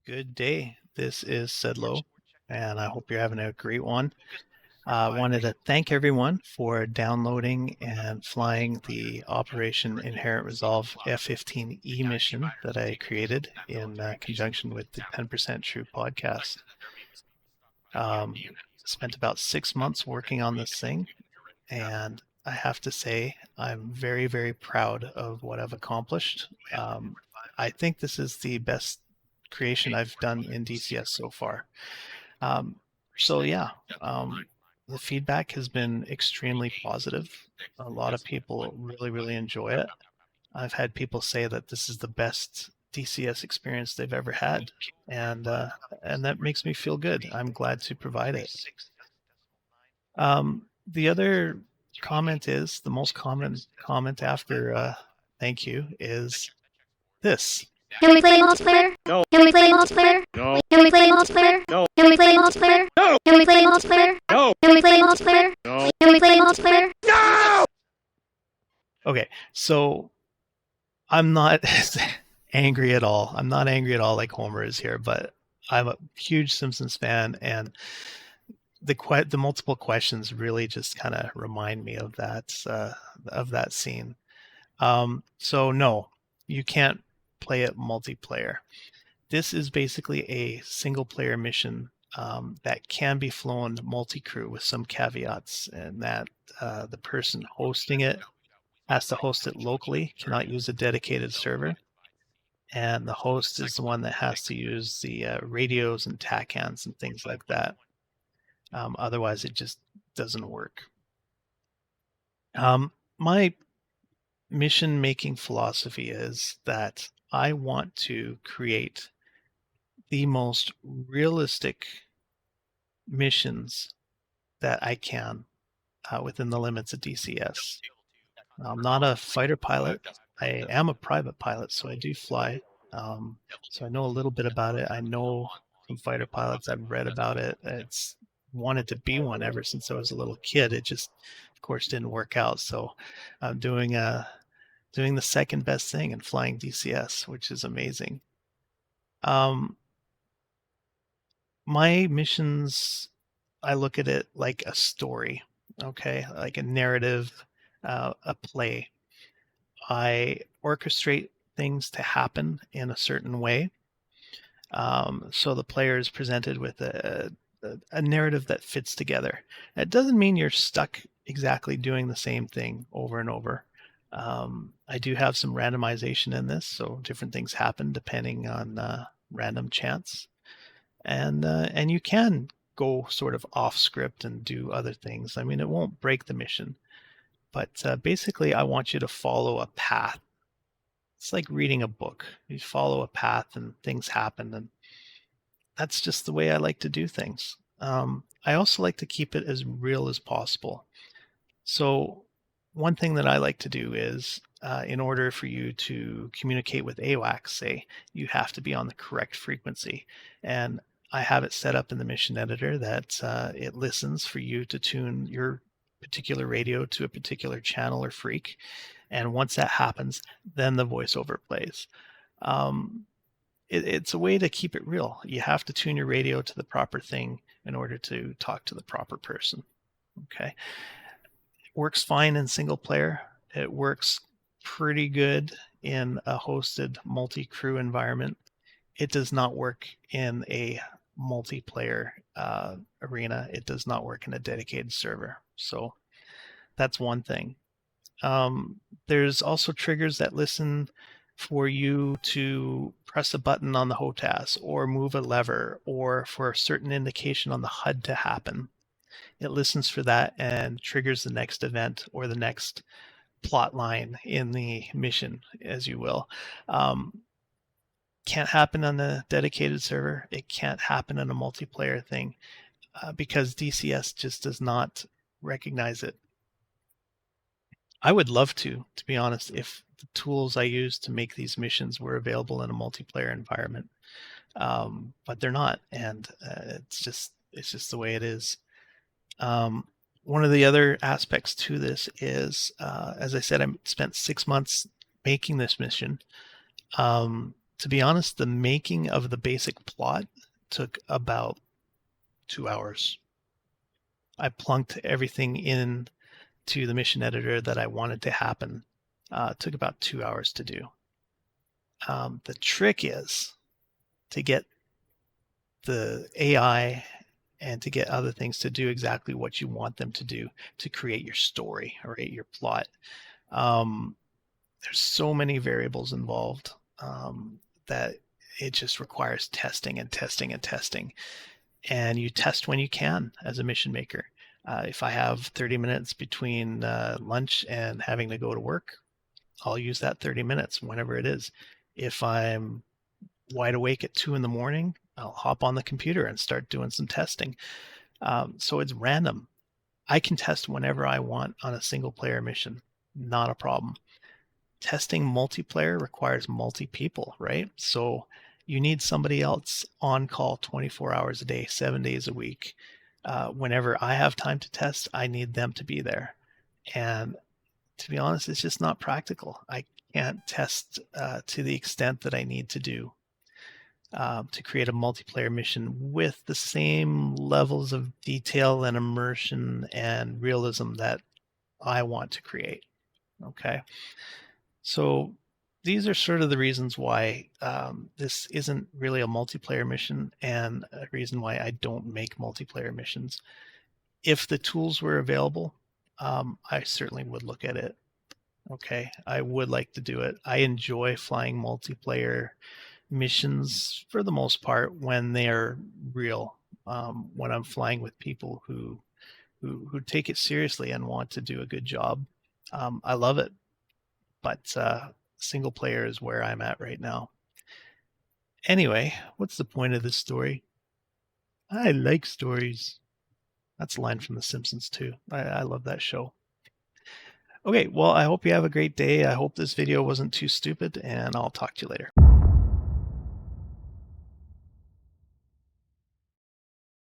Good day. This is Sedlo, and I hope you're having a great one. I wanted to thank everyone for downloading and flying the Operation Inherent Resolve F-15E mission that I created in conjunction with the 10% True podcast. Spent about 6 months working on this thing, and I have to say I'm very, very proud of what I've accomplished. I think this is the best creation I've done in DCS so far. So yeah, the feedback has been extremely positive. A lot of people really, really enjoy it. I've had people say that this is the best DCS experience they've ever had, and that makes me feel good. I'm glad to provide it. The other comment is the most common comment after thank you is this. Can we play multiplayer? No. Can we play multiplayer? No. Can we play multiplayer? No. Can we play multiplayer? No. Can we play multiplayer? No. Can we play multiplayer? No. Can we play multiplayer? No! Okay, so I'm not angry at all. I'm not angry at all like Homer is here, but I'm a huge Simpsons fan, and the multiple questions really just kind of remind me of that scene. So no, you can't play it multiplayer. This is basically a single player mission that can be flown multi-crew with some caveats, and that the person hosting it has to host it locally, cannot use a dedicated server, and the host is the one that has to use the radios and TACANs and things like that. Otherwise, it just doesn't work. My mission making philosophy is that I want to create the most realistic missions that I can within the limits of DCS. I'm not a fighter pilot. I am a private pilot, so I do fly. So I know a little bit about it. I know some fighter pilots. I've read about it. It's wanted to be one ever since I was a little kid. It just, of course, didn't work out. So I'm doing the second best thing and flying DCS, which is amazing. My missions, I look at it like a story, okay, like a narrative, a play. I orchestrate things to happen in a certain way. So the player is presented with a narrative that fits together. It doesn't mean you're stuck exactly doing the same thing over and over. I do have some randomization in this, so different things happen depending on random chance, and you can go sort of off script and do other things. I mean, it won't break the mission, but basically, I want you to follow a path. It's like reading a book. You follow a path, and things happen, and that's just the way I like to do things. I also like to keep it as real as possible. So one thing that I like to do is, in order for you to communicate with AWACS, say, you have to be on the correct frequency. And I have it set up in the mission editor that it listens for you to tune your particular radio to a particular channel or freak. And once that happens, then the voiceover plays. It's a way to keep it real. You have to tune your radio to the proper thing in order to talk to the proper person. Okay. Works fine in single player. It works pretty good in a hosted multi-crew environment. It does not work in a multiplayer arena. It does not work in a dedicated server. So that's one thing. There's also triggers that listen for you to press a button on the HOTAS or move a lever or for a certain indication on the HUD to happen. It listens for that and triggers the next event or the next plot line in the mission, as you will. Can't happen on a dedicated server. It can't happen in a multiplayer thing because DCS just does not recognize it. I would love to be honest, if the tools I use to make these missions were available in a multiplayer environment, but they're not, and it's just the way it is. One of the other aspects to this is, as I said, I spent 6 months making this mission. To be honest, the making of the basic plot took about 2 hours. I plunked everything in to the mission editor that I wanted to happen. It took about 2 hours to do. The trick is to get the AI and to get other things to do exactly what you want them to do to create your story or your plot. Um, there's so many variables involved that it just requires testing and testing and testing. And you test when you can as a mission maker. If I have 30 minutes between lunch and having to go to work, I'll use that 30 minutes whenever it is. If I'm wide awake at 2 in the morning, I'll hop on the computer and start doing some testing. So it's random. I can test whenever I want on a single player mission, not a problem. Testing multiplayer requires multi people, right? So you need somebody else on call 24 hours a day, 7 days a week. Whenever I have time to test, I need them to be there. And to be honest, it's just not practical. I can't test to the extent that I need to do to create a multiplayer mission with the same levels of detail and immersion and realism that I want to create. Okay. So these are sort of the reasons why this isn't really a multiplayer mission and a reason why I don't make multiplayer missions. If the tools were available, I certainly would look at it. Okay, I would like to do it. I enjoy flying multiplayer missions for the most part when they're real. When I'm flying with people who take it seriously and want to do a good job, I love it. But single player is where I'm at right now. Anyway, what's the point of this story? I like stories. That's a line from The Simpsons too. I love that show. Okay, well, I hope you have a great day. I hope this video wasn't too stupid, and I'll talk to you later.